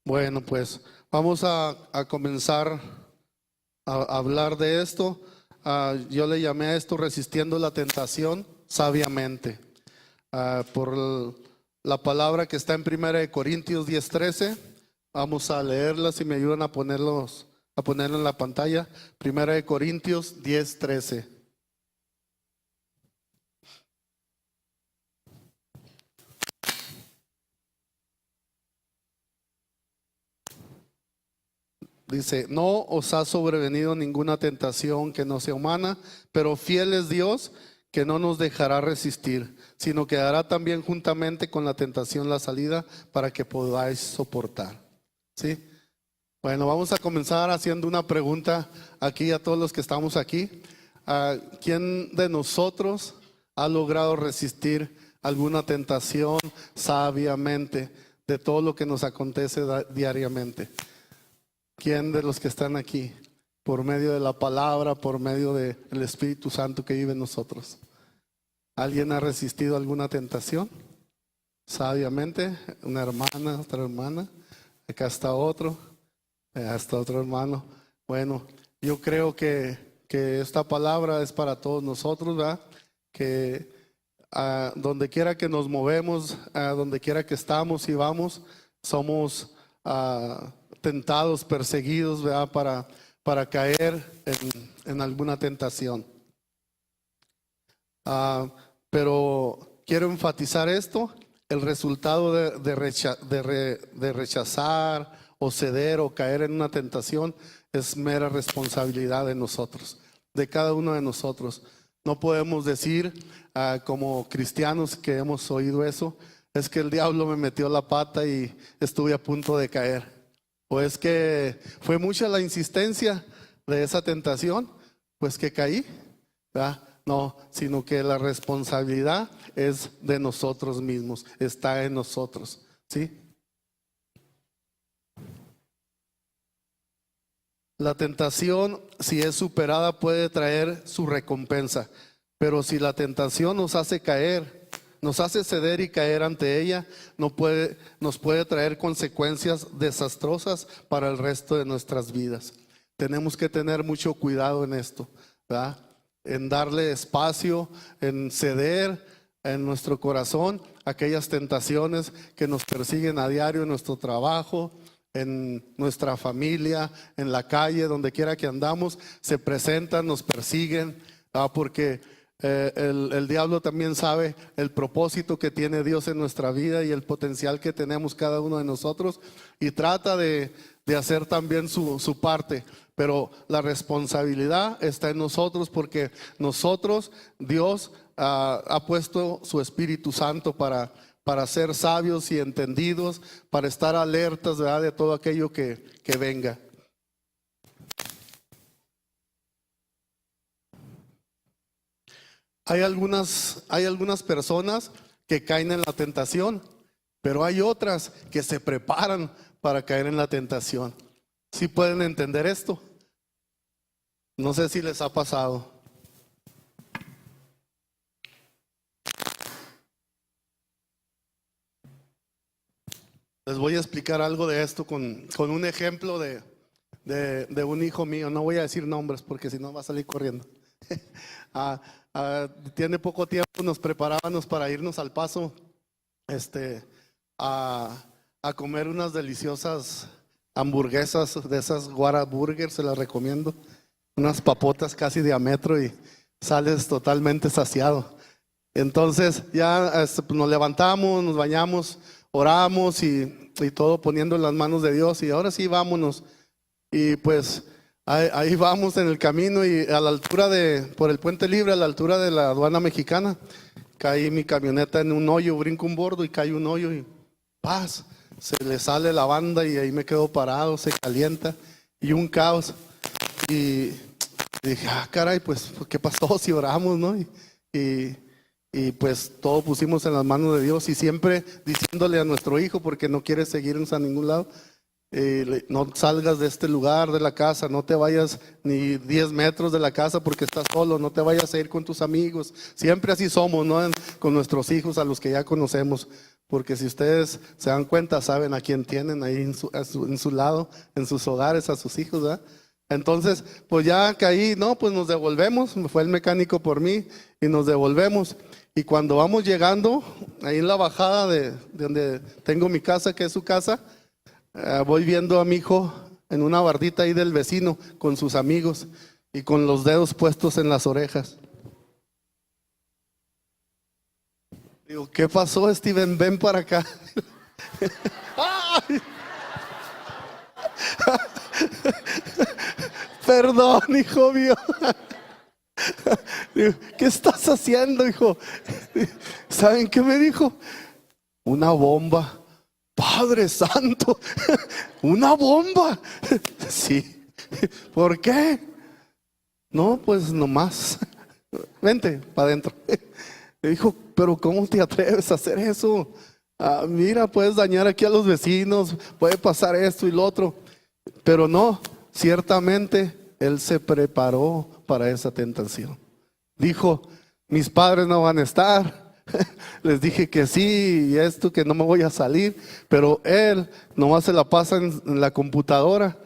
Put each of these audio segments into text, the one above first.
Bueno, pues vamos a comenzar a hablar de esto. Yo le llamé a esto resistiendo la tentación sabiamente. La palabra que está en 1 Corintios 10:13. Vamos a leerla, si me ayudan a ponerlo en la pantalla. 1 Corintios 10:13. Dice: no os ha sobrevenido ninguna tentación que no sea humana, pero fiel es Dios, que no nos dejará resistir, sino que dará también juntamente con la tentación la salida para que podáis soportar. ¿Sí? Bueno, vamos a comenzar haciendo una pregunta aquí a todos los que estamos aquí. ¿Quién de nosotros ha logrado resistir alguna tentación sabiamente de todo lo que nos acontece diariamente? ¿Quién de los que están aquí, por medio de la palabra, por medio del Espíritu Santo que vive en nosotros? ¿Alguien ha resistido alguna tentación sabiamente? Una hermana, otra hermana, acá está otro, hasta otro hermano. Bueno, yo creo que esta palabra es para todos nosotros, ¿verdad? Que donde quiera que nos movemos, donde quiera que estamos y vamos, somos tentados, perseguidos, ¿verdad? Para caer en alguna tentación. Pero quiero enfatizar esto: el resultado de rechazar o ceder o caer en una tentación es mera responsabilidad de nosotros, de cada uno de nosotros. No podemos decir como cristianos que hemos oído eso: es que el diablo me metió la pata y estuve a punto de caer. O es que fue mucha la insistencia de esa tentación, pues que caí, ¿verdad? No, sino que la responsabilidad es de nosotros mismos, está en nosotros, ¿sí? La tentación, si es superada, puede traer su recompensa, pero si la tentación nos hace caer, nos hace ceder y caer ante ella, nos puede traer consecuencias desastrosas para el resto de nuestras vidas. Tenemos que tener mucho cuidado en esto, ¿verdad? En darle espacio, en ceder en nuestro corazón aquellas tentaciones que nos persiguen a diario en nuestro trabajo, en nuestra familia, en la calle, donde quiera que andamos, se presentan, nos persiguen, porque el diablo también sabe el propósito que tiene Dios en nuestra vida y el potencial que tenemos cada uno de nosotros, y trata de hacer también su parte. Pero la responsabilidad está en nosotros, porque nosotros, Dios ha puesto su Espíritu Santo para ser sabios y entendidos, para estar alertas, ¿verdad?, de todo aquello que venga. Hay algunas personas que caen en la tentación, pero hay otras que se preparan para caer en la tentación. ¿Sí pueden entender esto? No sé si les ha pasado. Les voy a explicar algo de esto con un ejemplo de un hijo mío. No voy a decir nombres porque si no va a salir corriendo. Tiene poco tiempo nos preparábamos para irnos al Paso a comer unas deliciosas hamburguesas de esas Whataburger, se las recomiendo. Unas papotas casi de a metro y sales totalmente saciado. Entonces ya nos levantamos, nos bañamos, oramos y todo poniendo en las manos de Dios, y ahora sí vámonos. Y pues ahí vamos en el camino, y a la altura por el Puente Libre, a la altura de la aduana mexicana, caí mi camioneta en un hoyo, brinco un bordo y cae un hoyo y ¡paz! Se le sale la banda y ahí me quedo parado, se calienta y un caos. Y dije, caray, pues ¿qué pasó si oramos, no? Y pues todo pusimos en las manos de Dios, y siempre diciéndole a nuestro hijo, porque no quiere seguirnos a ningún lado: no salgas de este lugar, de la casa, no te vayas ni 10 metros de la casa porque estás solo, no te vayas a ir con tus amigos. Siempre así somos, ¿no? Con nuestros hijos, a los que ya conocemos. porque si ustedes se dan cuenta, saben a quién tienen ahí en su lado, en sus hogares, a sus hijos, ¿verdad? Entonces, pues ya caí, no, pues nos devolvemos, fue el mecánico por mí y nos devolvemos. Y cuando vamos llegando, ahí en la bajada de donde tengo mi casa, que es su casa, voy viendo a mi hijo en una bardita ahí del vecino con sus amigos y con los dedos puestos en las orejas. Digo, ¿qué pasó, Steven? Ven para acá. ¡Ay! Perdón, hijo mío. Digo, ¿qué estás haciendo, hijo? ¿Saben qué me dijo? Una bomba. Padre Santo, una bomba. Sí. ¿Por qué? No, pues nomás. Vente para adentro. Le dijo, pero ¿cómo te atreves a hacer eso? Mira, puedes dañar aquí a los vecinos, puede pasar esto y lo otro. Pero no, ciertamente él se preparó para esa tentación. Dijo, mis padres no van a estar. Les dije que sí y esto, que no me voy a salir. Pero él nomás se la pasa en la computadora.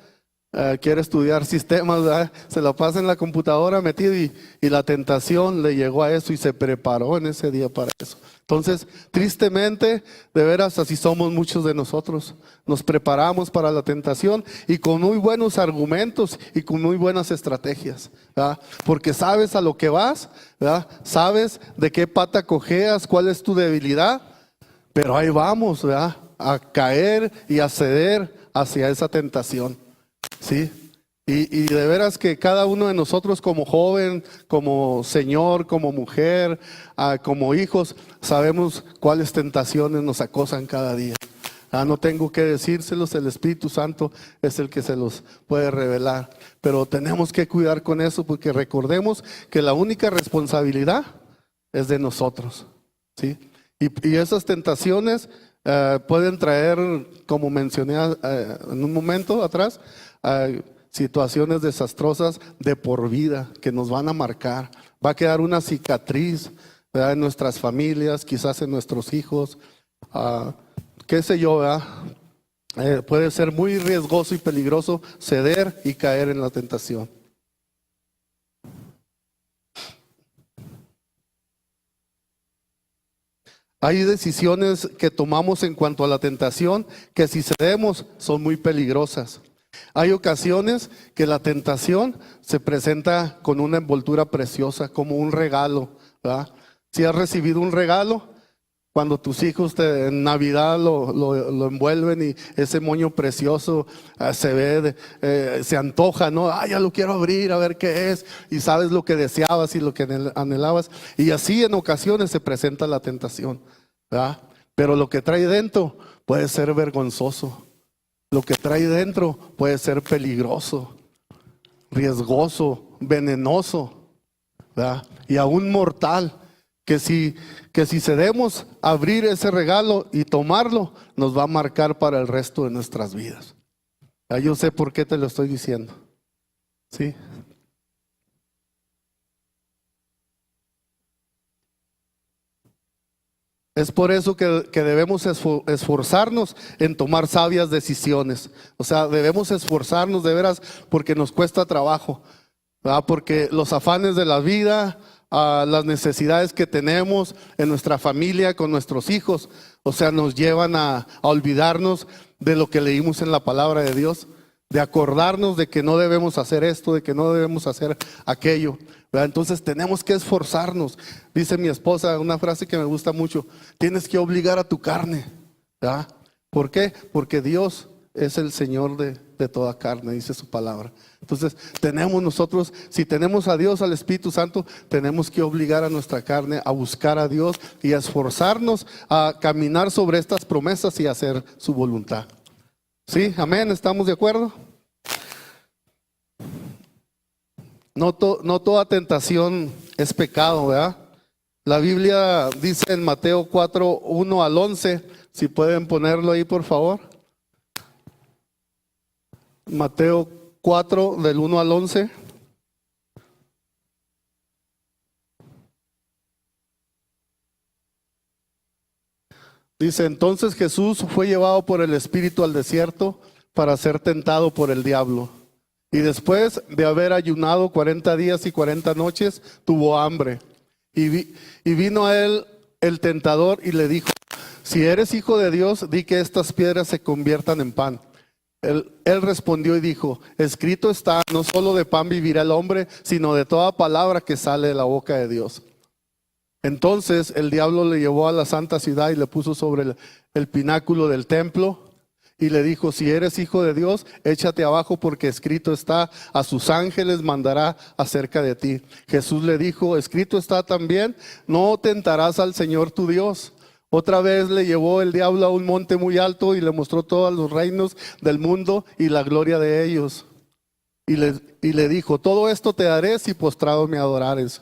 Quiere estudiar sistemas, ¿verdad? Se la pasa en la computadora metido y la tentación le llegó a eso y se preparó en ese día para eso. Entonces, tristemente, de veras, así somos muchos de nosotros. Nos preparamos para la tentación y con muy buenos argumentos y con muy buenas estrategias, ¿verdad? Porque sabes a lo que vas, ¿verdad? Sabes de qué pata cojeas, cuál es tu debilidad, pero ahí vamos, ¿verdad? A caer y a ceder hacia esa tentación. Sí, y de veras que cada uno de nosotros como joven, como señor, como mujer, como hijos, sabemos cuáles tentaciones nos acosan cada día. No tengo que decírselos, el Espíritu Santo es el que se los puede revelar. Pero tenemos que cuidar con eso porque recordemos que la única responsabilidad es de nosotros. ¿Sí? Y esas tentaciones pueden traer, como mencioné en un momento atrás, situaciones desastrosas de por vida que nos van a marcar. Va a quedar una cicatriz, ¿verdad? En nuestras familias, quizás en nuestros hijos, qué sé yo, ¿verdad? Puede ser muy riesgoso y peligroso ceder y caer en la tentación. Hay decisiones que tomamos en cuanto a la tentación que si cedemos son muy peligrosas. Hay ocasiones que la tentación se presenta con una envoltura preciosa, como un regalo, ¿verdad? Si has recibido un regalo, cuando tus hijos en Navidad lo envuelven y ese moño precioso se ve, se antoja, ¿no? Ya lo quiero abrir, a ver qué es. Y sabes lo que deseabas y lo que anhelabas. Y así en ocasiones se presenta la tentación, ¿verdad? Pero lo que trae dentro puede ser vergonzoso. Lo que trae dentro puede ser peligroso, riesgoso, venenoso, ¿verdad? Y aún mortal. Que si cedemos a abrir ese regalo y tomarlo, nos va a marcar para el resto de nuestras vidas. Yo sé por qué te lo estoy diciendo. ¿Sí? Es por eso que debemos esforzarnos en tomar sabias decisiones. O sea, debemos esforzarnos de veras porque nos cuesta trabajo, ¿verdad? Porque los afanes de la vida, las necesidades que tenemos en nuestra familia, con nuestros hijos, o sea, nos llevan a olvidarnos de lo que leímos en la palabra de Dios, de acordarnos de que no debemos hacer esto, de que no debemos hacer aquello, ¿verdad? Entonces tenemos que esforzarnos. Dice mi esposa una frase que me gusta mucho: tienes que obligar a tu carne, ¿verdad? ¿Por qué? Porque Dios es el Señor de toda carne, dice su palabra. Entonces tenemos nosotros, si tenemos a Dios, al Espíritu Santo, tenemos que obligar a nuestra carne a buscar a Dios y a esforzarnos a caminar sobre estas promesas y hacer su voluntad. ¿Sí? Amén, ¿estamos de acuerdo? No toda tentación es pecado, ¿verdad? La Biblia dice en Mateo 4, 1 al 11, si pueden ponerlo ahí por favor. Mateo 4 del 1 al 11. Dice, entonces Jesús fue llevado por el Espíritu al desierto para ser tentado por el diablo. Y después de haber ayunado 40 días y 40 noches, tuvo hambre. Y vino a él el tentador y le dijo, si eres hijo de Dios, di que estas piedras se conviertan en pan. Él respondió y dijo, escrito está, no solo de pan vivirá el hombre, sino de toda palabra que sale de la boca de Dios. Entonces el diablo le llevó a la santa ciudad y le puso sobre el pináculo del templo y le dijo, si eres hijo de Dios, échate abajo porque escrito está, a sus ángeles mandará acerca de ti. Jesús le dijo, escrito está también, no tentarás al Señor tu Dios. Otra vez le llevó el diablo a un monte muy alto y le mostró todos los reinos del mundo y la gloria de ellos. Y le dijo, todo esto te daré si postrado me adorares.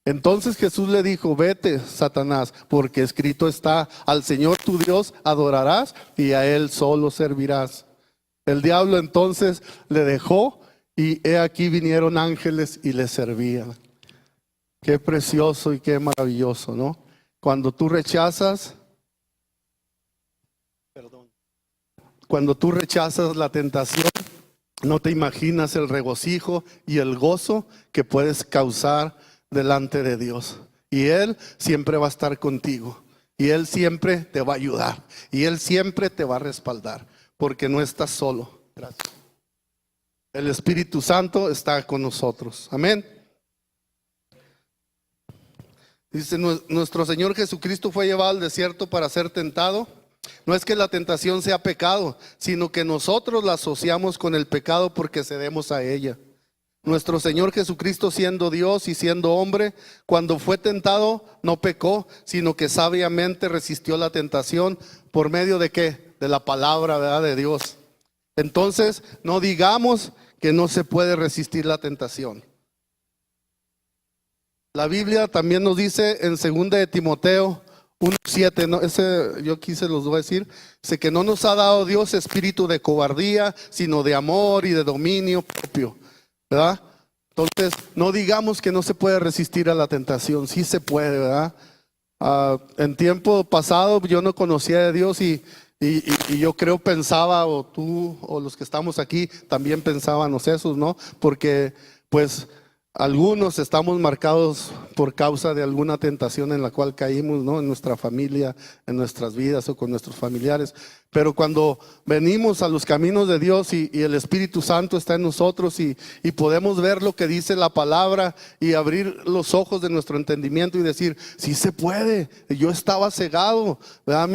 Entonces Jesús le dijo, vete, Satanás, porque escrito está, al Señor tu Dios adorarás y a Él solo servirás. El diablo entonces le dejó y he aquí vinieron ángeles y le servían. Qué precioso y qué maravilloso, ¿no? Cuando tú rechazas la tentación, no te imaginas el regocijo y el gozo que puedes causar delante de Dios. Y Él siempre va a estar contigo. Y Él siempre te va a ayudar. Y Él siempre te va a respaldar. Porque no estás solo. Gracias. El Espíritu Santo está con nosotros. Amén. Dice, nuestro Señor Jesucristo fue llevado al desierto para ser tentado. No es que la tentación sea pecado, sino que nosotros la asociamos con el pecado porque cedemos a ella. Nuestro Señor Jesucristo, siendo Dios y siendo hombre, cuando fue tentado no pecó, sino que sabiamente resistió la tentación. ¿Por medio de qué? De la palabra, ¿verdad?, de Dios. Entonces, no digamos que no se puede resistir la tentación. La Biblia también nos dice en 2 de Timoteo 1:7, ¿no? Ese yo aquí se los voy a decir, dice que no nos ha dado Dios espíritu de cobardía, sino de amor y de dominio propio, ¿verdad? Entonces, no digamos que no se puede resistir a la tentación, sí se puede, ¿verdad? En tiempo pasado yo no conocía de Dios y yo creo pensaba, o tú o los que estamos aquí también pensábamos eso, ¿no? Porque pues algunos estamos marcados por causa de alguna tentación en la cual caímos, ¿no? En nuestra familia, en nuestras vidas o con nuestros familiares. Pero cuando venimos a los caminos de Dios y el Espíritu Santo está en nosotros y podemos ver lo que dice la palabra y abrir los ojos de nuestro entendimiento y decir, sí se puede, yo estaba cegado, ¿verdad?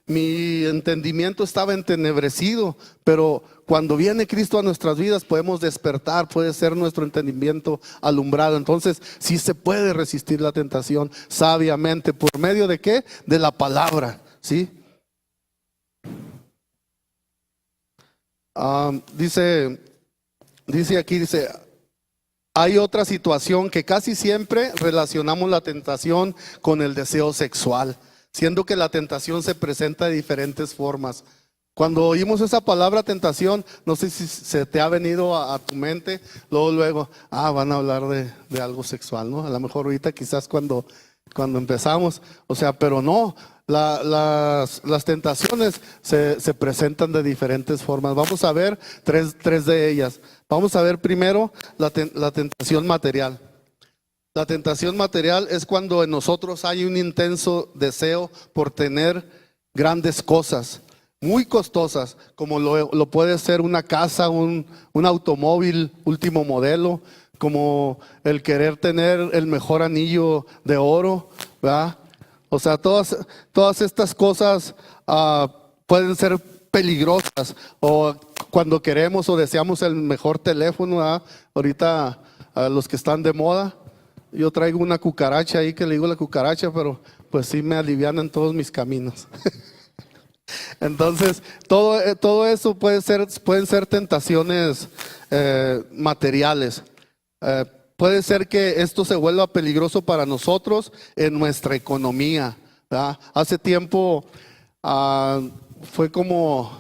Mi entendimiento estaba entenebrecido, pero cuando viene Cristo a nuestras vidas podemos despertar, puede ser nuestro entendimiento alumbrado. Entonces sí se puede resistir la tentación sabiamente. ¿Por medio de qué? De la palabra, ¿sí? Dice aquí, hay otra situación que casi siempre relacionamos la tentación con el deseo sexual, siendo que la tentación se presenta de diferentes formas. Cuando oímos esa palabra tentación, no sé si se te ha venido a tu mente, luego, van a hablar de algo sexual, ¿no? A lo mejor ahorita quizás cuando empezamos, o sea, pero no, las tentaciones se presentan de diferentes formas. Vamos a ver tres de ellas. Vamos a ver primero la tentación material. La tentación material es cuando en nosotros hay un intenso deseo por tener grandes cosas, muy costosas, como lo puede ser una casa, un automóvil último modelo, como el querer tener el mejor anillo de oro, ¿verdad? O sea, todas estas cosas pueden ser peligrosas, o cuando queremos o deseamos el mejor teléfono, ¿verdad? Ahorita los que están de moda. Yo traigo una cucaracha ahí que le digo la cucaracha, pero pues sí me alivianan todos mis caminos. Entonces, todo eso pueden ser tentaciones materiales. Puede ser que esto se vuelva peligroso para nosotros en nuestra economía, ¿verdad? Hace tiempo, fue como,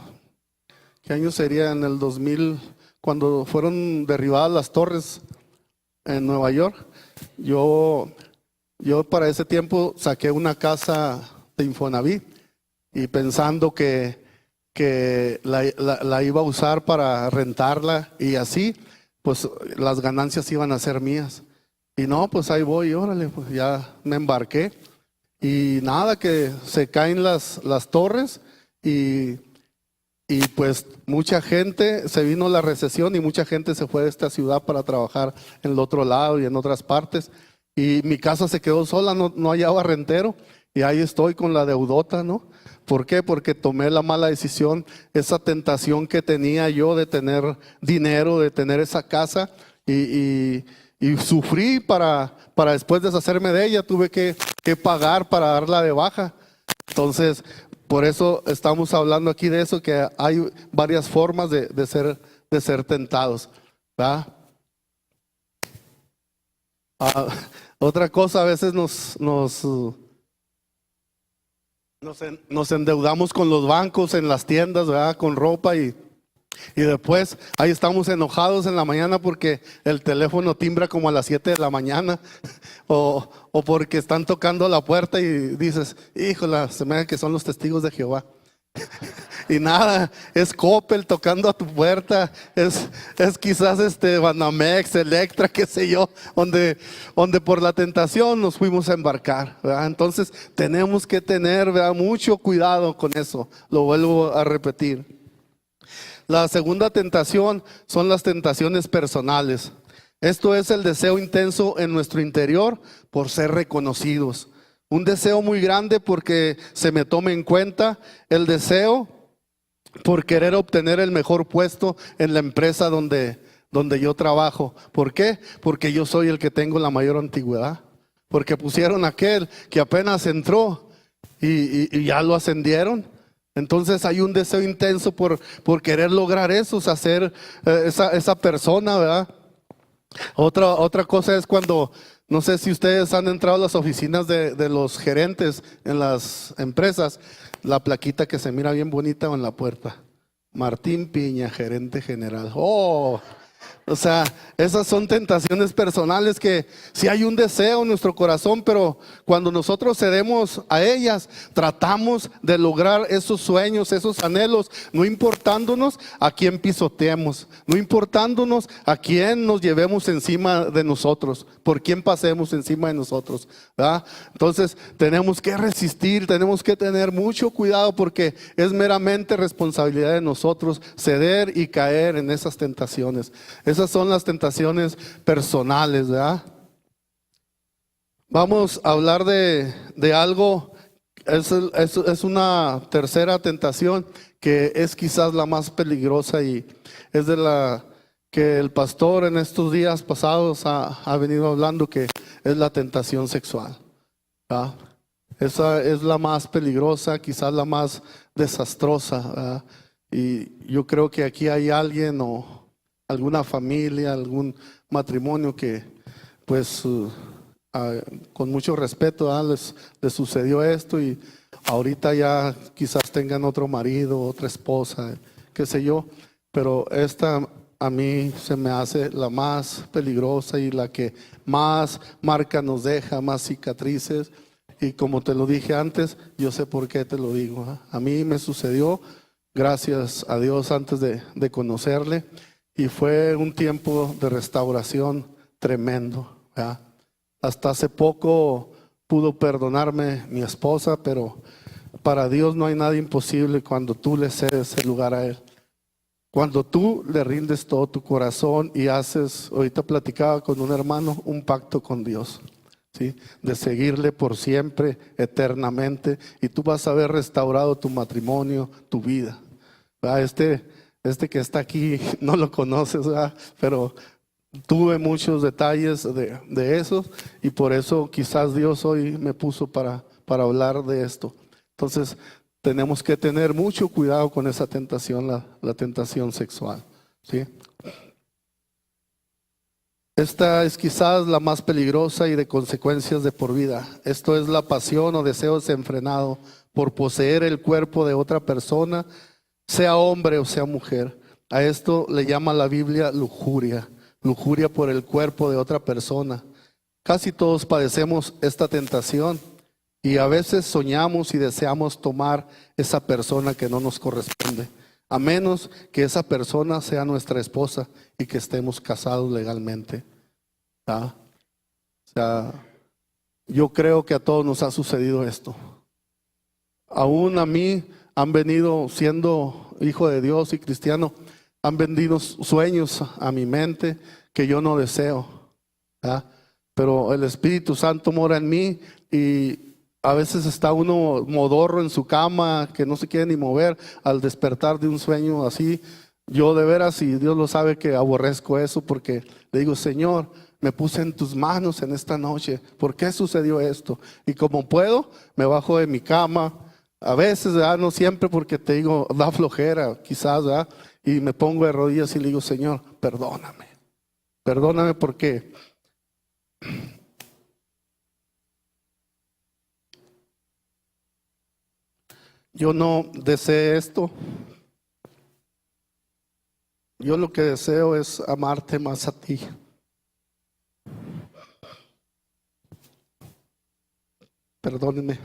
¿qué año sería? En el 2000, cuando fueron derribadas las torres en Nueva York. Yo para ese tiempo saqué una casa de Infonavit y pensando que la iba a usar para rentarla y así, pues las ganancias iban a ser mías. Y no, pues ahí voy, órale, pues ya me embarqué. Y nada, que se caen las torres y pues mucha gente, se vino la recesión y mucha gente se fue de esta ciudad para trabajar en el otro lado y en otras partes. Y mi casa se quedó sola, no hallaba rentero. Y ahí estoy con la deudota, ¿no? ¿Por qué? Porque tomé la mala decisión, esa tentación que tenía yo de tener dinero, de tener esa casa y sufrí para después deshacerme de ella, tuve que pagar para darla de baja. Entonces, por eso estamos hablando aquí de eso, que hay varias formas de ser tentados, ¿verdad? Ah, otra cosa, a veces nos endeudamos con los bancos, en las tiendas, ¿verdad? Con ropa y después ahí estamos enojados en la mañana porque el teléfono timbra como a las 7 de la mañana o porque están tocando la puerta y dices, híjola, se me da que son los testigos de Jehová. Y nada, es Coppel tocando a tu puerta, es quizás Banamex, Electra, qué sé yo, donde por la tentación nos fuimos a embarcar, ¿verdad? Entonces tenemos que tener, ¿verdad?, mucho cuidado con eso, lo vuelvo a repetir. La segunda tentación son las tentaciones personales. Esto es el deseo intenso en nuestro interior por ser reconocidos. Un deseo muy grande porque se me tome en cuenta, el deseo por querer obtener el mejor puesto en la empresa donde yo trabajo. ¿Por qué? Porque yo soy el que tengo la mayor antigüedad. Porque pusieron a aquel que apenas entró y ya lo ascendieron. Entonces hay un deseo intenso por querer lograr eso, hacer esa persona, ¿verdad? Otra cosa es cuando, no sé si ustedes han entrado a las oficinas de los gerentes en las empresas, la plaquita que se mira bien bonita en la puerta. Martín Piña, gerente general. Oh, o sea, esas son tentaciones personales que si hay un deseo en nuestro corazón, pero cuando nosotros cedemos a ellas, tratamos de lograr esos sueños, esos anhelos, no importándonos a quién pisoteemos, no importándonos a quién nos llevemos encima de nosotros, por quién pasemos encima de nosotros, ¿verdad? Entonces tenemos que resistir, tenemos que tener mucho cuidado porque es meramente responsabilidad de nosotros ceder y caer en esas tentaciones. Esas son las tentaciones personales, ¿verdad? Vamos a hablar de algo, es una tercera tentación que es quizás la más peligrosa y es de la que el pastor en estos días pasados ha venido hablando, que es la tentación sexual, ¿verdad? Esa es la más peligrosa, quizás la más desastrosa, ¿verdad? Y yo creo que aquí hay alguien o alguna familia, algún matrimonio que pues con mucho respeto, les sucedió esto y ahorita ya quizás tengan otro marido, otra esposa, qué sé yo, pero esta a mí se me hace la más peligrosa y la que más marca nos deja, más cicatrices. Y como te lo dije antes, yo sé por qué te lo digo, ¿eh? A mí me sucedió, gracias a Dios, antes de conocerle. Y fue un tiempo de restauración tremendo, ¿verdad? Hasta hace poco pudo perdonarme mi esposa, pero para Dios no hay nada imposible cuando tú le cedes el lugar a Él. Cuando tú le rindes todo tu corazón y haces, ahorita platicaba con un hermano, un pacto con Dios, ¿sí? De seguirle por siempre, eternamente, y tú vas a ver restaurado tu matrimonio, tu vida, ¿verdad? Este que está aquí no lo conoces, ¿verdad? Pero tuve muchos detalles de eso y por eso quizás Dios hoy me puso para hablar de esto. Entonces tenemos que tener mucho cuidado con esa tentación, la tentación sexual, ¿sí? Esta es quizás la más peligrosa y de consecuencias de por vida. Esto es la pasión o deseo desenfrenado por poseer el cuerpo de otra persona, sea hombre o sea mujer. A esto le llama la Biblia lujuria, lujuria por el cuerpo de otra persona. Casi todos padecemos esta tentación Y a veces soñamos y deseamos tomar esa persona que no nos corresponde, a menos que esa persona sea nuestra esposa y que estemos casados legalmente. ¿Ah? O sea, yo creo que a todos nos ha sucedido esto. Aún a mí han venido, siendo hijo de Dios y cristiano, han venido sueños a mi mente que yo no deseo. ¿Ah? Pero el Espíritu Santo mora en mí y a veces está uno modorro en su cama que no se quiere ni mover al despertar de un sueño así. Yo de veras, y Dios lo sabe, que aborrezco eso, porque le digo: Señor, me puse en tus manos en esta noche, ¿por qué sucedió esto? Y como puedo, me bajo de mi cama, a veces, ¿verdad? No siempre, porque te digo, da flojera quizás, ¿verdad? Y me pongo de rodillas y le digo: Señor, perdóname porque yo no deseé esto. Yo lo que deseo es amarte más a ti. Perdónenme.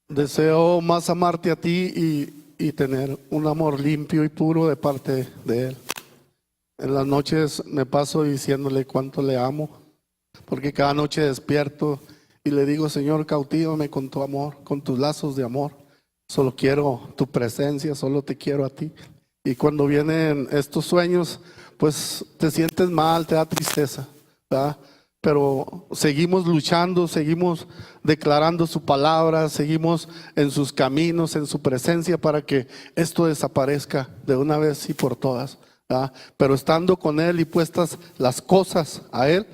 Deseo más amarte a ti y tener un amor limpio y puro de parte de Él. En las noches me paso diciéndole cuánto le amo, porque cada noche despierto y le digo: Señor, cautívame con tu amor, con tus lazos de amor. Solo quiero tu presencia, solo te quiero a ti. Y cuando vienen estos sueños, pues te sientes mal, te da tristeza, ¿verdad? Pero seguimos luchando, seguimos declarando su palabra, seguimos en sus caminos, en su presencia, para que esto desaparezca de una vez y por todas, ¿verdad? Pero estando con Él y puestas las cosas a Él,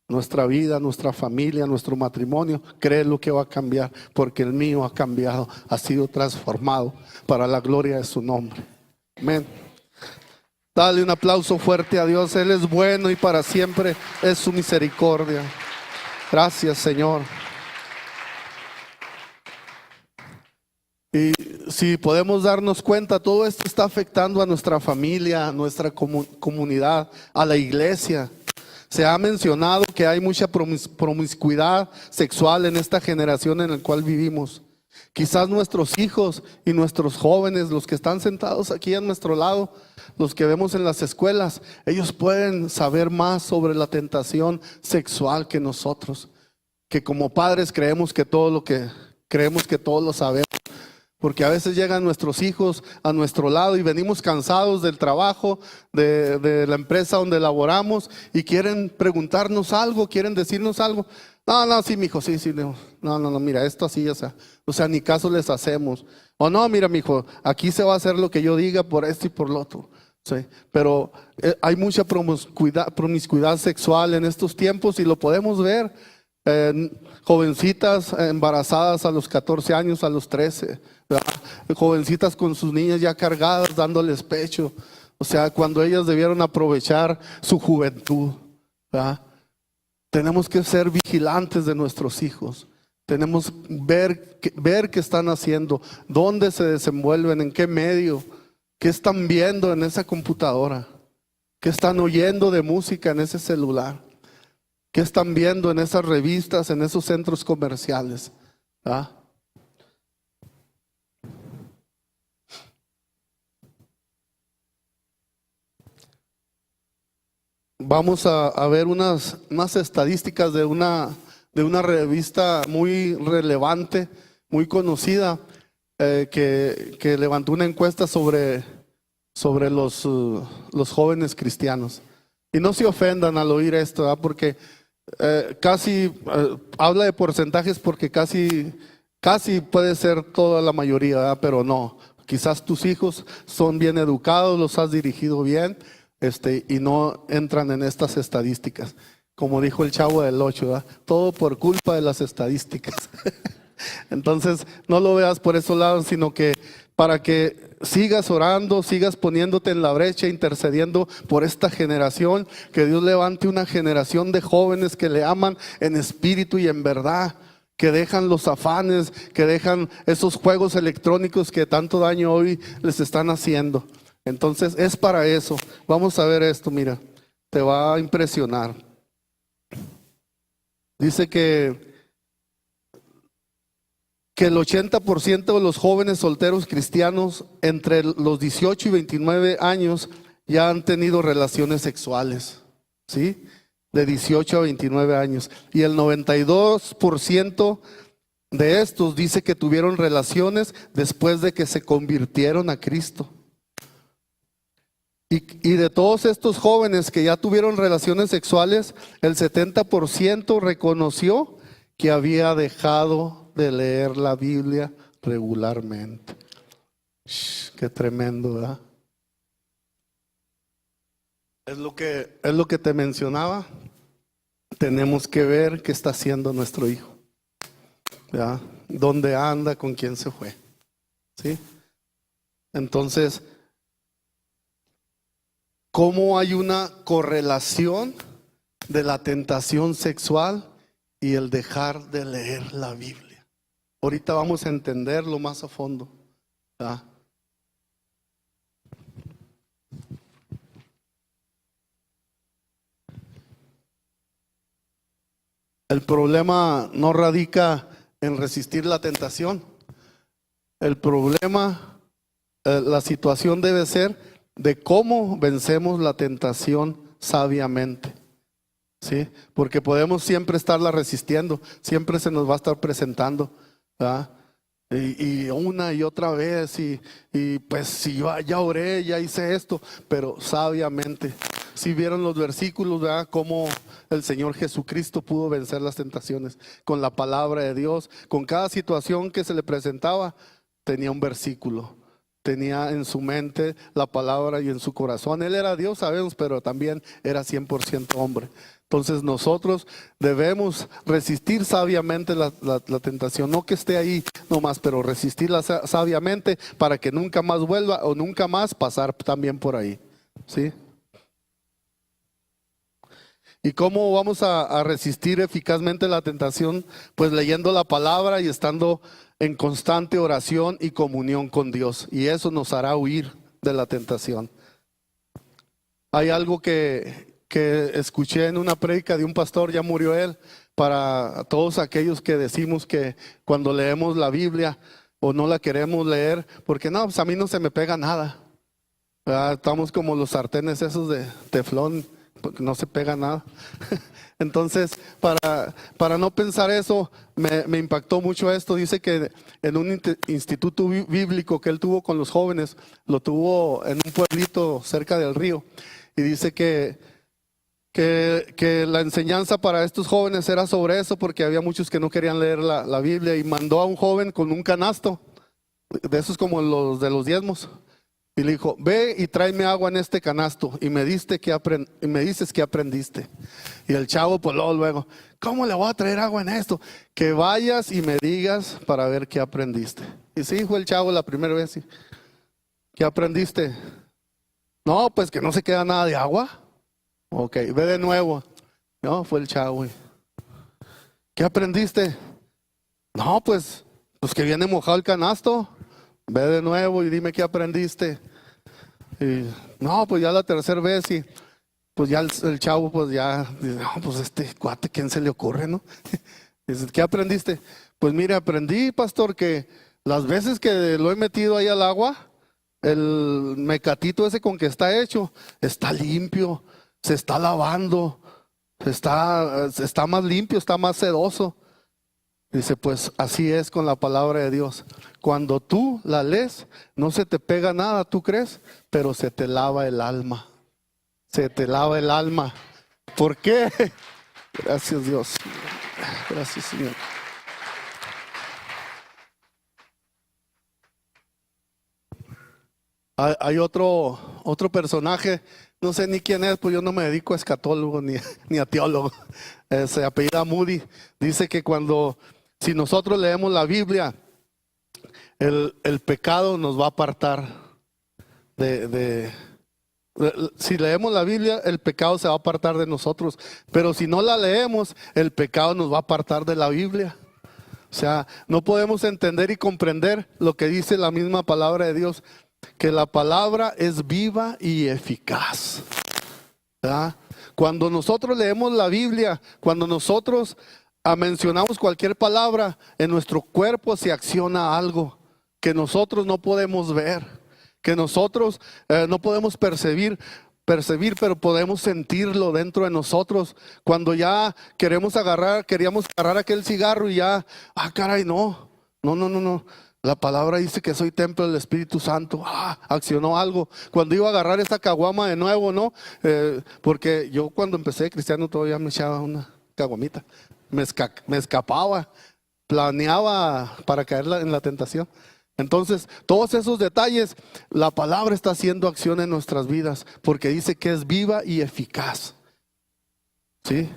nuestra vida, nuestra familia, nuestro matrimonio, créelo que va a cambiar, porque el mío ha cambiado, ha sido transformado para la gloria de su nombre. Amén. Dale un aplauso fuerte a Dios. Él es bueno y para siempre es su misericordia. Gracias, Señor. Y si podemos darnos cuenta, todo esto está afectando a nuestra familia, a nuestra comunidad, a la iglesia. Se ha mencionado que hay mucha promiscuidad sexual en esta generación en la cual vivimos. Quizás nuestros hijos y nuestros jóvenes, los que están sentados aquí a nuestro lado, los que vemos en las escuelas, ellos pueden saber más sobre la tentación sexual que nosotros, que como padres creemos que todo lo sabemos. Porque a veces llegan nuestros hijos a nuestro lado y venimos cansados del trabajo, de la empresa donde laboramos, y quieren preguntarnos algo, quieren decirnos algo. No, sí, mijo, sí, no, mira, esto así, o sea, ni caso les hacemos. O no, mira, mijo, aquí se va a hacer lo que yo diga por esto y por lo otro. Sí, pero hay mucha promiscuidad sexual en estos tiempos y lo podemos ver. Jovencitas embarazadas a los 14 años, a los 13, ¿verdad? Jovencitas con sus niñas ya cargadas, dándoles pecho. O sea, cuando ellas debieron aprovechar su juventud, ¿verdad? Tenemos que ser vigilantes de nuestros hijos. Tenemos que ver qué están haciendo, dónde se desenvuelven, en qué medio, qué están viendo en esa computadora, qué están oyendo de música en ese celular, qué están viendo en esas revistas, en esos centros comerciales. ¿Ah? Vamos a ver unas estadísticas de una revista muy relevante, muy conocida, que levantó una encuesta sobre los jóvenes cristianos. Y no se ofendan al oír esto, ¿verdad? Porque casi habla de porcentajes, porque casi puede ser toda la mayoría, ¿verdad? Pero no, quizás tus hijos son bien educados, los has dirigido bien, y no entran en estas estadísticas. Como dijo el Chavo del 8, ¿verdad? Todo por culpa de las estadísticas. Entonces, no lo veas por esos lados, sino que para que sigas orando, sigas poniéndote en la brecha, intercediendo por esta generación, que Dios levante una generación de jóvenes que le aman en espíritu y en verdad, que dejan los afanes, que dejan esos juegos electrónicos que tanto daño hoy les están haciendo. Entonces es para eso. Vamos a ver esto, mira, te va a impresionar. Dice que el 80% de los jóvenes solteros cristianos entre los 18 y 29 años ya han tenido relaciones sexuales, ¿sí? De 18 a 29 años. Y el 92% de estos dice que tuvieron relaciones después de que se convirtieron a Cristo. Y de todos estos jóvenes que ya tuvieron relaciones sexuales, el 70% reconoció que había dejado de leer la Biblia regularmente. Qué tremendo, ¿verdad? Es lo que te mencionaba. Tenemos que ver qué está haciendo nuestro hijo, ¿verdad? ¿Dónde anda? ¿Con quién se fue? ¿Sí? Entonces, ¿cómo hay una correlación de la tentación sexual y el dejar de leer la Biblia? Ahorita vamos a entenderlo más a fondo, ¿verdad? El problema no radica en resistir la tentación. El problema, la situación debe ser de cómo vencemos la tentación sabiamente. ¿Sí? Porque podemos siempre estarla resistiendo, siempre se nos va a estar presentando, ¿verdad? Y una y otra vez, y pues si yo ya oré, ya hice esto, pero sabiamente. Si vieron los versículos, ¿verdad? Cómo el Señor Jesucristo pudo vencer las tentaciones con la palabra de Dios. Con cada situación que se le presentaba, tenía un versículo. Tenía en su mente la palabra y en su corazón. Él era Dios, sabemos, pero también era 100% hombre. Entonces nosotros debemos resistir sabiamente la tentación. No que esté ahí nomás, pero resistirla sabiamente para que nunca más vuelva o nunca más pasar también por ahí. ¿Sí? ¿Y cómo vamos a resistir eficazmente la tentación? Pues leyendo la palabra y estando en constante oración y comunión con Dios. Y eso nos hará huir de la tentación. Hay algo que escuché en una prédica de un pastor, ya murió él, para todos aquellos que decimos que cuando leemos la Biblia o no la queremos leer, porque no, pues a mí no se me pega nada. Estamos como los sartenes esos de teflón, porque no se pega nada. Entonces, para no pensar eso, me impactó mucho esto. Dice que en un instituto bíblico que él tuvo con los jóvenes, lo tuvo en un pueblito cerca del río. Y dice que la enseñanza para estos jóvenes era sobre eso, porque había muchos que no querían leer la Biblia. Y mandó a un joven con un canasto, de esos como los de los diezmos. Y le dijo, ve y tráeme agua en este canasto y me dices que aprendiste. Y el chavo pues luego, ¿cómo le voy a traer agua en esto? Que vayas y me digas para ver qué aprendiste. Y sí, fue el chavo la primera vez. ¿Qué aprendiste? No, pues que no se queda nada de agua. Ok, ve de nuevo. No, fue el chavo. ¿Qué aprendiste? No, pues que viene mojado el canasto. Ve de nuevo y dime qué aprendiste. Y, no, pues ya la tercera vez y pues ya el chavo pues ya dice, no, pues este cuate, ¿quién se le ocurre, no? Dice, ¿qué aprendiste? Pues mire, aprendí, pastor, que las veces que lo he metido ahí al agua, el mecatito ese con que está hecho, está limpio, se está lavando, está más limpio, está más sedoso. Dice, pues así es con la palabra de Dios. Cuando tú la lees, no se te pega nada, ¿tú crees? Pero se te lava el alma. Se te lava el alma. ¿Por qué? Gracias, Dios. Gracias, Señor. Hay otro personaje, no sé ni quién es, pues yo no me dedico a escatólogo ni a teólogo. Se apellida Moody. Dice que si nosotros leemos la Biblia, el pecado nos va a apartar si leemos la Biblia, el pecado se va a apartar de nosotros. Pero si no la leemos, el pecado nos va a apartar de la Biblia. O sea, no podemos entender y comprender lo que dice la misma palabra de Dios, que la palabra es viva y eficaz. ¿Verdad? Cuando nosotros leemos la Biblia, cuando nosotros mencionamos cualquier palabra, en nuestro cuerpo se acciona algo que nosotros no podemos ver, que nosotros no podemos percibir, pero podemos sentirlo dentro de nosotros. Cuando ya queríamos agarrar aquel cigarro y ya, caray, no. La palabra dice que soy templo del Espíritu Santo. Accionó algo. Cuando iba a agarrar esa caguama de nuevo, ¿no? Porque yo cuando empecé cristiano todavía me echaba una caguamita. Me escapaba, planeaba para caer en la tentación. Entonces, todos esos detalles, la palabra está haciendo acción en nuestras vidas, porque dice que es viva y eficaz. ¿Sí?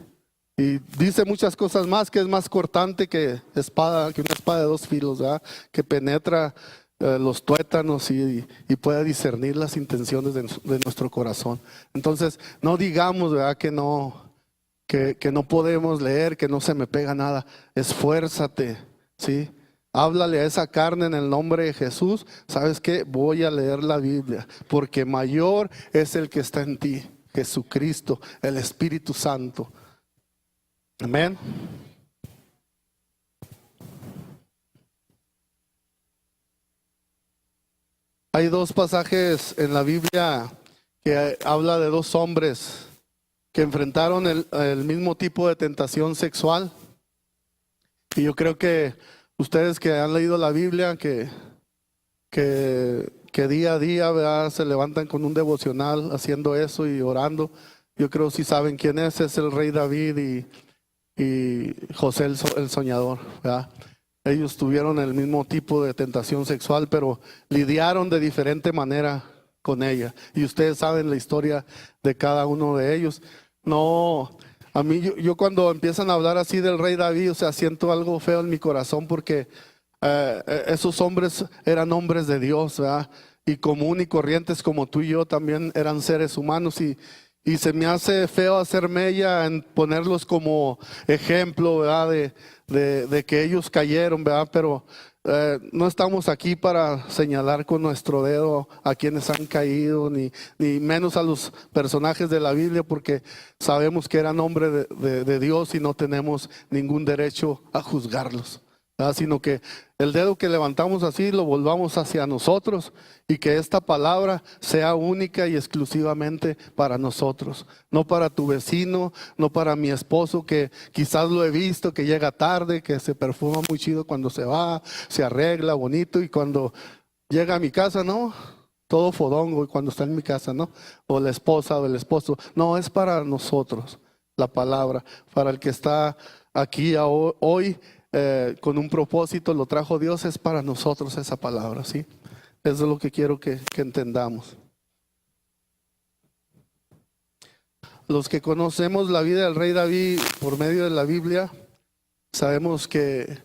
Y dice muchas cosas más, que es más cortante que una espada de dos filos, ¿verdad? Que penetra los tuétanos y puede discernir las intenciones de nuestro corazón. Entonces, no digamos, ¿verdad? Que no podemos leer, que no se me pega nada. Esfuérzate, ¿sí? Háblale a esa carne en el nombre de Jesús. ¿Sabes qué? Voy a leer la Biblia, porque mayor es el que está en ti, Jesucristo, el Espíritu Santo. Amén. Hay dos pasajes en la Biblia que habla de dos hombres que enfrentaron el mismo tipo de tentación sexual. Y yo creo que ustedes que han leído la Biblia, que día a día, ¿verdad?, se levantan con un devocional haciendo eso y orando, yo creo que sí saben quién es el rey David y José el soñador, ¿verdad? Ellos tuvieron el mismo tipo de tentación sexual, pero lidiaron de diferente manera con ella. Y ustedes saben la historia de cada uno de ellos. No, a mí yo cuando empiezan a hablar así del rey David, o sea, siento algo feo en mi corazón, porque esos hombres eran hombres de Dios, ¿verdad? Y común y corrientes como tú y yo también eran seres humanos, y se me hace feo hacer mella en ponerlos como ejemplo, ¿verdad? De que ellos cayeron, ¿verdad? Pero no estamos aquí para señalar con nuestro dedo a quienes han caído, ni menos a los personajes de la Biblia, porque sabemos que eran hombres de Dios y no tenemos ningún derecho a juzgarlos, ¿verdad? Sino que el dedo que levantamos así lo volvamos hacia nosotros, y que esta palabra sea única y exclusivamente para nosotros, no para tu vecino, no para mi esposo, que quizás lo he visto, que llega tarde, que se perfuma muy chido cuando se va, se arregla bonito, y cuando llega a mi casa, no, todo fodongo, y cuando está en mi casa, no, o la esposa o el esposo, no, es para nosotros la palabra, para el que está aquí hoy. Con un propósito lo trajo Dios, es para nosotros esa palabra, ¿sí? Eso es lo que quiero que entendamos. Los que conocemos la vida del rey David por medio de la Biblia, sabemos que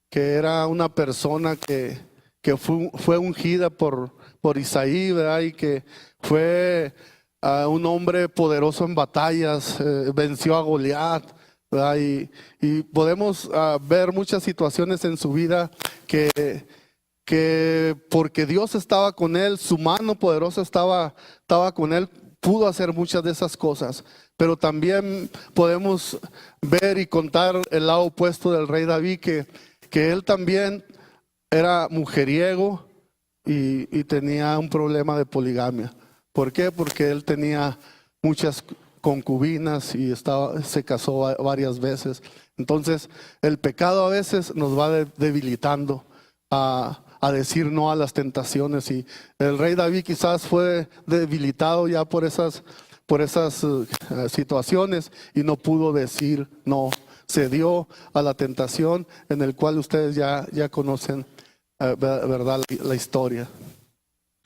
era una persona que fue ungida por Isaí, ¿verdad? Y que fue un hombre poderoso en batallas, venció a Goliat, ¿verdad? Y podemos ver muchas situaciones en su vida que porque Dios estaba con él, su mano poderosa estaba con él, pudo hacer muchas de esas cosas. Pero también podemos ver y contar el lado opuesto del rey David, que él también era mujeriego y tenía un problema de poligamia. ¿Por qué? Porque él tenía muchas concubinas y se casó varias veces. Entonces el pecado a veces nos va debilitando a decir no a las tentaciones, y el rey David quizás fue debilitado ya por esas situaciones y no pudo decir no, cedió a la tentación, en el cual ustedes ya conocen, verdad, la historia.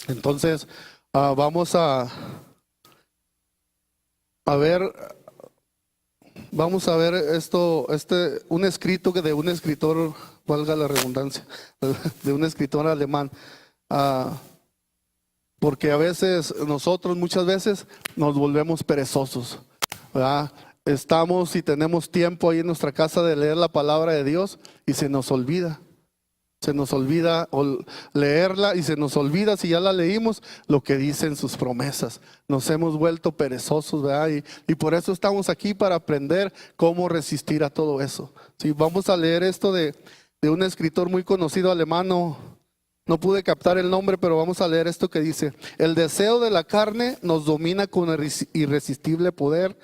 Entonces vamos a ver esto, un escrito de un escritor, valga la redundancia, de un escritor alemán, porque muchas veces nos volvemos perezosos, ¿verdad? estamos y tenemos tiempo ahí en nuestra casa de leer la palabra de Dios y se nos olvida. Se nos olvida leerla y se nos olvida, si ya la leímos, lo que dicen sus promesas. Nos hemos vuelto perezosos, ¿verdad? Y por eso estamos aquí, para aprender cómo resistir a todo eso. Sí, vamos a leer esto de un escritor muy conocido alemán. No pude captar el nombre, pero vamos a leer esto que dice: el deseo de la carne nos domina con irresistible poder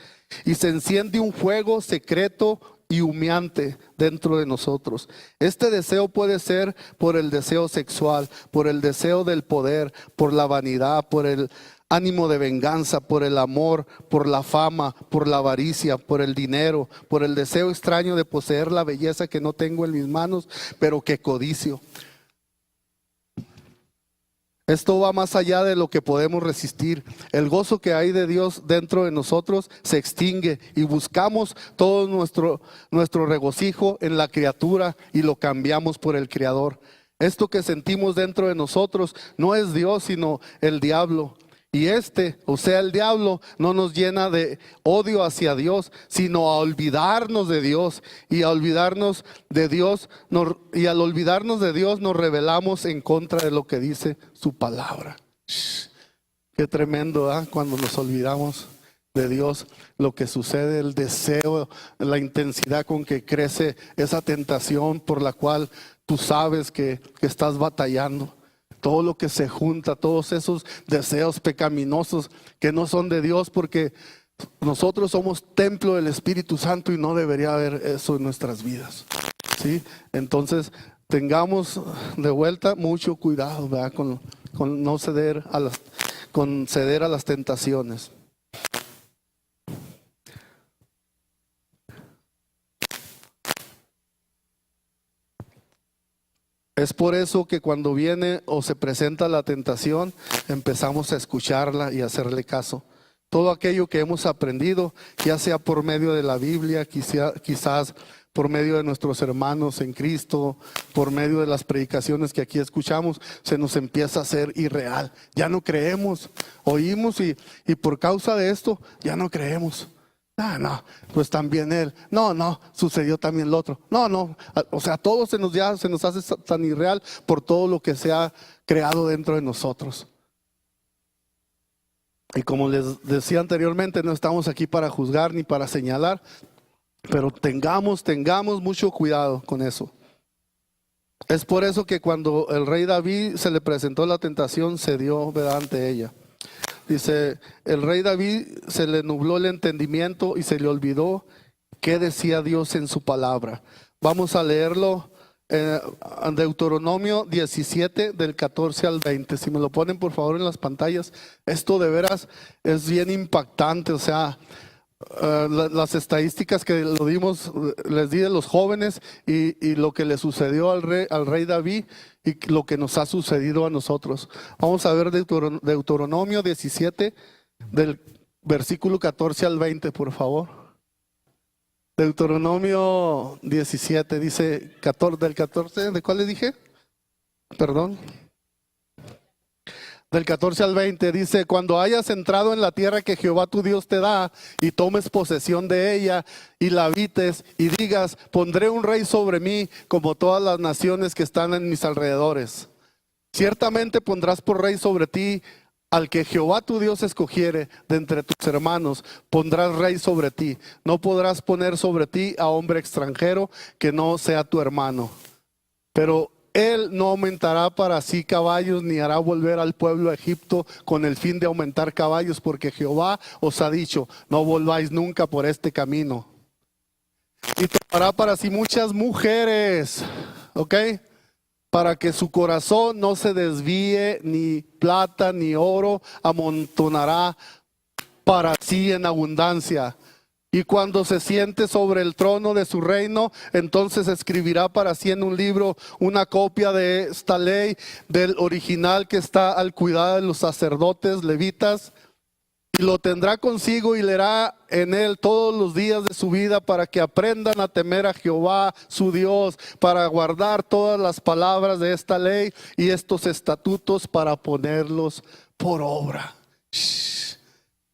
y se enciende un fuego secreto y humeante dentro de nosotros. Este deseo puede ser por el deseo sexual, por el deseo del poder, por la vanidad, por el ánimo de venganza, por el amor, por la fama, por la avaricia, por el dinero, por el deseo extraño de poseer la belleza que no tengo en mis manos, pero que codicio. Esto va más allá de lo que podemos resistir. El gozo que hay de Dios dentro de nosotros se extingue y buscamos todo nuestro regocijo en la criatura y lo cambiamos por el Creador. Esto que sentimos dentro de nosotros no es Dios, sino el diablo. Y o sea, el diablo, no nos llena de odio hacia Dios, sino a olvidarnos de Dios. Y a olvidarnos de Dios, al olvidarnos de Dios, nos rebelamos en contra de lo que dice su palabra. Qué tremendo, ¿eh? Cuando nos olvidamos de Dios, lo que sucede, el deseo, la intensidad con que crece esa tentación por la cual tú sabes que estás batallando. Todo lo que se junta, todos esos deseos pecaminosos que no son de Dios, porque nosotros somos templo del Espíritu Santo y no debería haber eso en nuestras vidas, ¿sí? Entonces tengamos de vuelta mucho cuidado, ¿verdad? Con no ceder ceder a las tentaciones. Es por eso que cuando viene o se presenta la tentación, empezamos a escucharla y a hacerle caso. Todo aquello que hemos aprendido, ya sea por medio de la Biblia, quizás por medio de nuestros hermanos en Cristo, por medio de las predicaciones que aquí escuchamos, se nos empieza a hacer irreal. Ya no creemos, oímos y por causa de esto ya no creemos. No, pues también él. No, sucedió también lo otro. No, o sea, todo se nos hace tan irreal por todo lo que se ha creado dentro de nosotros. Y como les decía anteriormente, no estamos aquí para juzgar ni para señalar, pero tengamos mucho cuidado con eso. Es por eso que cuando el rey David se le presentó la tentación, cedió, ¿verdad?, ante ella. Dice, el rey David se le nubló el entendimiento y se le olvidó qué decía Dios en su palabra. Vamos a leerlo en Deuteronomio 17 del 14 al 20. Si me lo ponen por favor en las pantallas. Esto de veras es bien impactante. O sea, las estadísticas que les di de los jóvenes y lo que le sucedió al rey David y lo que nos ha sucedido a nosotros. Vamos a ver Deuteronomio 17 del versículo 14 al 20, por favor. Deuteronomio 17 dice del 14, ¿de cuál le dije? Perdón. Del 14 al 20 dice: cuando hayas entrado en la tierra que Jehová tu Dios te da y tomes posesión de ella y la habites y digas, pondré un rey sobre mí como todas las naciones que están en mis alrededores. Ciertamente pondrás por rey sobre ti al que Jehová tu Dios escogiere de entre tus hermanos, pondrás rey sobre ti. No podrás poner sobre ti a hombre extranjero que no sea tu hermano. Pero él no aumentará para sí caballos, ni hará volver al pueblo a Egipto con el fin de aumentar caballos, porque Jehová os ha dicho, no volváis nunca por este camino. Y tomará para sí muchas mujeres, ¿ok? Para que su corazón no se desvíe, ni plata ni oro amontonará para sí en abundancia. Y cuando se siente sobre el trono de su reino, entonces escribirá para sí en un libro una copia de esta ley, del original que está al cuidado de los sacerdotes levitas. Y lo tendrá consigo y leerá en él todos los días de su vida, para que aprendan a temer a Jehová su Dios, para guardar todas las palabras de esta ley y estos estatutos, para ponerlos por obra.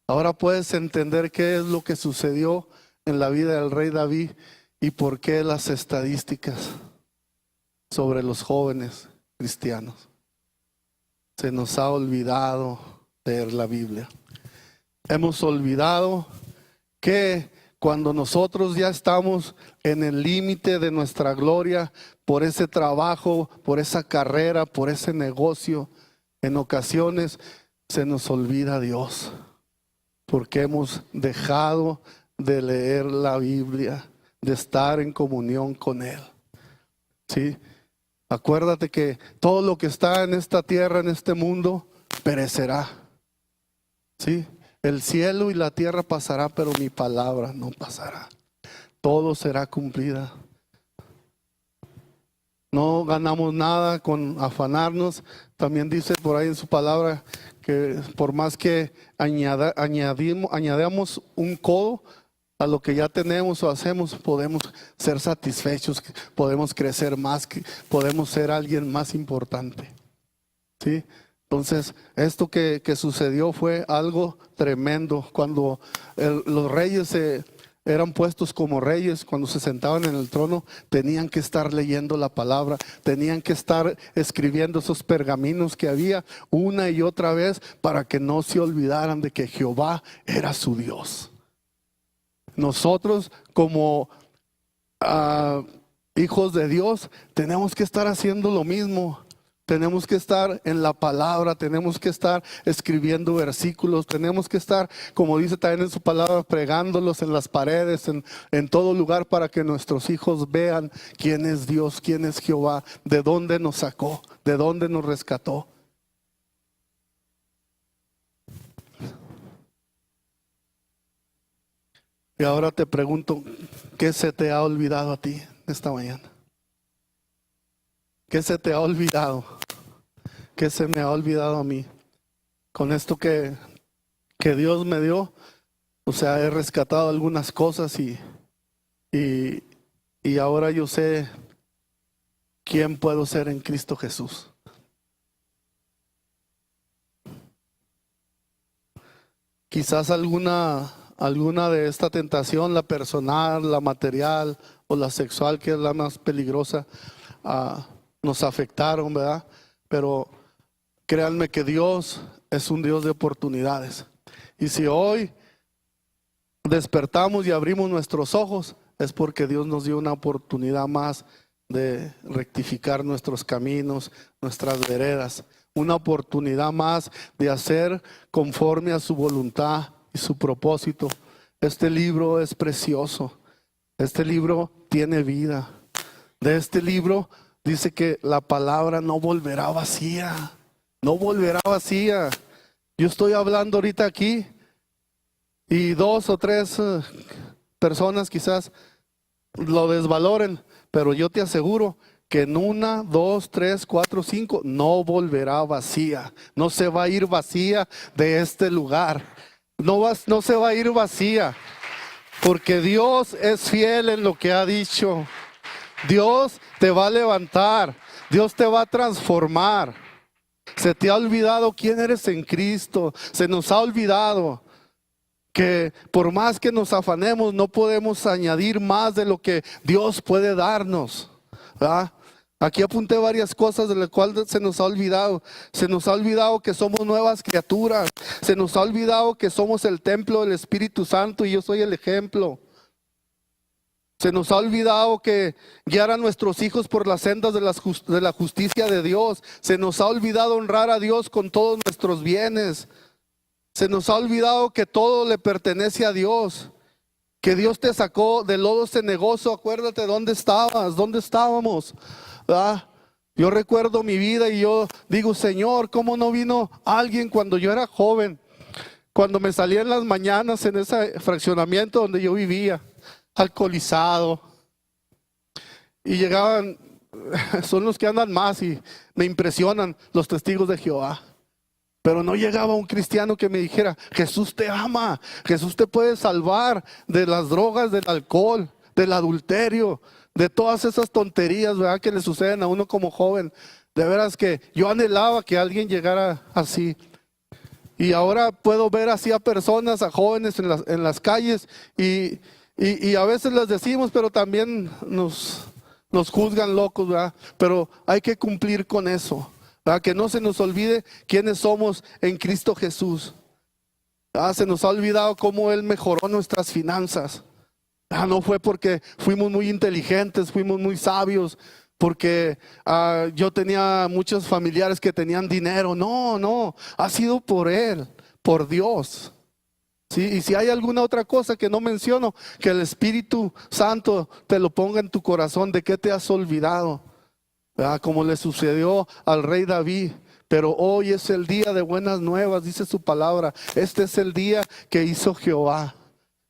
Ahora puedes entender qué es lo que sucedió en la vida del rey David y por qué las estadísticas sobre los jóvenes cristianos. Se nos ha olvidado leer la Biblia. Hemos olvidado que cuando nosotros ya estamos en el límite de nuestra gloria, por ese trabajo, por esa carrera, por ese negocio, en ocasiones se nos olvida Dios, porque hemos dejado de leer la Biblia, de estar en comunión con Él. ¿Sí? Acuérdate que todo lo que está en esta tierra, en este mundo, perecerá. ¿Sí? El cielo y la tierra pasará, pero mi palabra no pasará. Todo será cumplida. No ganamos nada con afanarnos. También dice por ahí en su palabra que por más que añadamos un codo a lo que ya tenemos o hacemos, podemos ser satisfechos, podemos crecer más, podemos ser alguien más importante. ¿Sí? Entonces, esto que sucedió fue algo tremendo. Cuando los reyes eran puestos como reyes, cuando se sentaban en el trono, tenían que estar leyendo la palabra, tenían que estar escribiendo esos pergaminos que había una y otra vez para que no se olvidaran de que Jehová era su Dios. Nosotros como hijos de Dios tenemos que estar haciendo lo mismo. Tenemos que estar en la palabra, tenemos que estar escribiendo versículos, tenemos que estar, como dice también en su palabra, pregándolos en las paredes, en todo lugar, para que nuestros hijos vean quién es Dios, quién es Jehová, de dónde nos sacó, de dónde nos rescató. Y ahora te pregunto, ¿qué se te ha olvidado a ti esta mañana? ¿Qué se te ha olvidado? ¿Qué se me ha olvidado a mí? Con esto que Dios me dio, o sea, he rescatado algunas cosas y ahora yo sé quién puedo ser en Cristo Jesús. Quizás alguna de esta tentación, la personal, la material o la sexual, que es la más peligrosa, nos afectaron, ¿verdad? Pero créanme que Dios es un Dios de oportunidades. Y si hoy despertamos y abrimos nuestros ojos, es porque Dios nos dio una oportunidad más de rectificar nuestros caminos, nuestras veredas. Una oportunidad más de hacer conforme a su voluntad y su propósito. Este libro es precioso. Este libro tiene vida. De este libro dice que la palabra no volverá vacía. No volverá vacía. Yo estoy hablando ahorita aquí y 2 o 3 personas quizás lo desvaloren, pero yo te aseguro que en 1, 2, 3, 4, 5 no volverá vacía. No se va a ir vacía de este lugar. No se va a ir vacía, porque Dios es fiel en lo que ha dicho. Dios te va a levantar, Dios te va a transformar. Se te ha olvidado quién eres en Cristo. Se nos ha olvidado que por más que nos afanemos, no podemos añadir más de lo que Dios puede darnos, ¿verdad? Aquí apunté varias cosas de las cuales se nos ha olvidado. Se nos ha olvidado que somos nuevas criaturas. Se nos ha olvidado que somos el templo del Espíritu Santo y yo soy el ejemplo. Se nos ha olvidado que guiar a nuestros hijos por las sendas de la justicia de Dios. Se nos ha olvidado honrar a Dios con todos nuestros bienes. Se nos ha olvidado que todo le pertenece a Dios. Que Dios te sacó del lodo cenagoso. Acuérdate dónde estabas, dónde estábamos, ¿verdad? Yo recuerdo mi vida y yo digo, Señor, ¿cómo no vino alguien cuando yo era joven? Cuando me salía en las mañanas en ese fraccionamiento donde yo vivía, alcoholizado. Y llegaban, son los que andan más y me impresionan, los testigos de Jehová. Pero no llegaba un cristiano que me dijera, Jesús te ama, Jesús te puede salvar de las drogas, del alcohol, del adulterio, de todas esas tonterías, ¿verdad?, que le suceden a uno como joven. De veras que yo anhelaba que alguien llegara así. Y ahora puedo ver así a personas, a jóvenes en las calles y Y a veces les decimos, pero también nos juzgan locos, ¿verdad? Pero hay que cumplir con eso, ¿verdad? Que no se nos olvide quiénes somos en Cristo Jesús. Se nos ha olvidado cómo Él mejoró nuestras finanzas. No fue porque fuimos muy inteligentes, fuimos muy sabios, porque yo tenía muchos familiares que tenían dinero. No, ha sido por Él, por Dios. Sí, y si hay alguna otra cosa que no menciono, que el Espíritu Santo te lo ponga en tu corazón, de qué te has olvidado, ¿verdad? Como le sucedió al rey David. Pero hoy es el día de buenas nuevas, dice su palabra. Este es el día que hizo Jehová.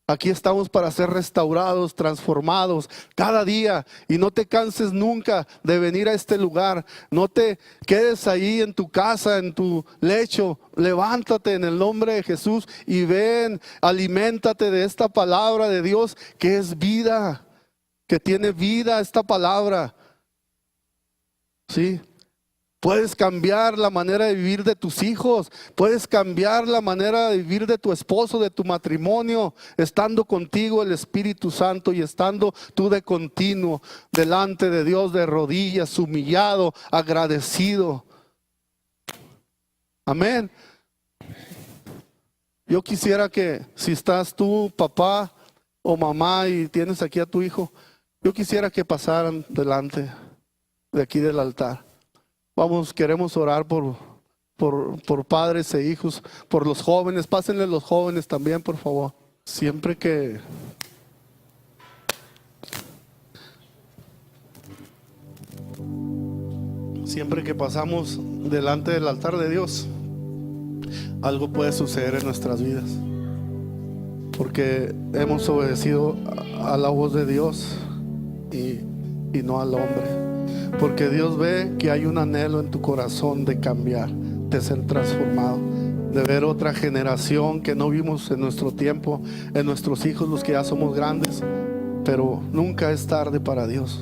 Aquí estamos para ser restaurados, transformados cada día. Y no te canses nunca de venir a este lugar. No te quedes ahí en tu casa, en tu lecho. Levántate en el nombre de Jesús y ven, aliméntate de esta palabra de Dios que es vida, que tiene vida esta palabra. ¿Sí? Puedes cambiar la manera de vivir de tus hijos. Puedes cambiar la manera de vivir de tu esposo, de tu matrimonio, estando contigo el Espíritu Santo y estando tú de continuo delante de Dios, de rodillas, humillado, agradecido. Amén. Yo quisiera que si estás tú, papá o mamá, y tienes aquí a tu hijo, yo quisiera que pasaran delante de aquí del altar. Vamos, queremos orar por padres e hijos, por los jóvenes. Pásenle los jóvenes también, por favor. Siempre que pasamos delante del altar de Dios, algo puede suceder en nuestras vidas, porque hemos obedecido a la voz de Dios y no al hombre. Porque Dios ve que hay un anhelo en tu corazón de cambiar, de ser transformado, de ver otra generación que no vimos en nuestro tiempo, en nuestros hijos, los que ya somos grandes. Pero nunca es tarde para Dios.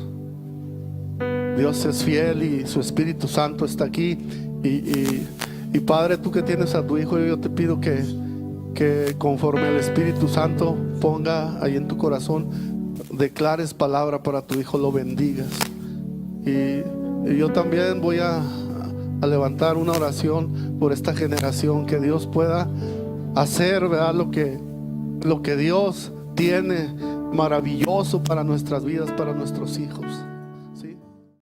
Dios es fiel y su Espíritu Santo está aquí. Y Padre, tú que tienes a tu hijo, yo te pido que conforme el Espíritu Santo ponga ahí en tu corazón, declares palabra para tu hijo, lo bendigas. Y yo también voy a levantar una oración por esta generación, que Dios pueda hacer, ¿verdad?, lo que Dios tiene maravilloso para nuestras vidas, para nuestros hijos.